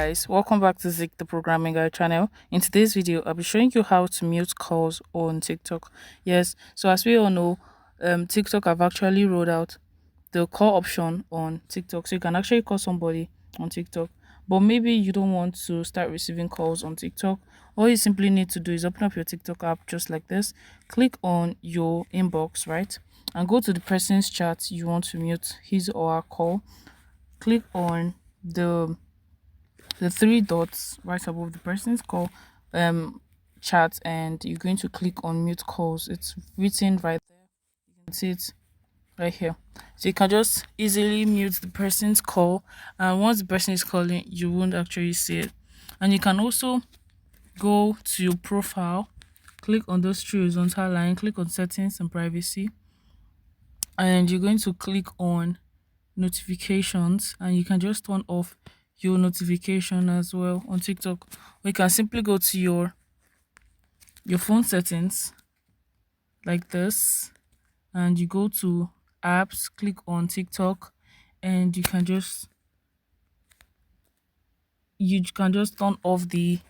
guys, welcome back to Zik the Programming Guy channel. In today's video, I'll be showing you how to mute calls on TikTok. Yes, so as we all know, TikTok have actually rolled out the call option on TikTok, so you can actually call somebody on TikTok. But maybe you don't want to start receiving calls on TikTok. All you simply need to do is open up your TikTok app just like this, click on your inbox, right, and go to the person's chat you want to mute his or her call. Click on the three dots right above the person's call chat, and you're going to click on mute calls. It's written right there, you can see it right here, so you can just easily mute the person's call, and once the person is calling you won't actually see it. And you can also go to your profile, click on those three horizontal line, click on settings and privacy, and you're going to click on notifications, and you can just turn off your notification as well on TikTok. Or you can simply go to your phone settings like this, and you go to apps, click on TikTok, and you can just turn off the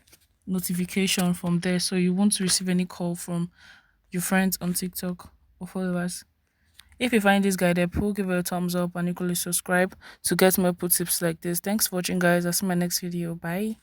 notification from there, so you won't receive any call from your friends on TikTok or followers. If you find this guide helpful, give it a thumbs up and equally subscribe to get more tips like this. Thanks for watching, guys. I'll see you in my next video. Bye.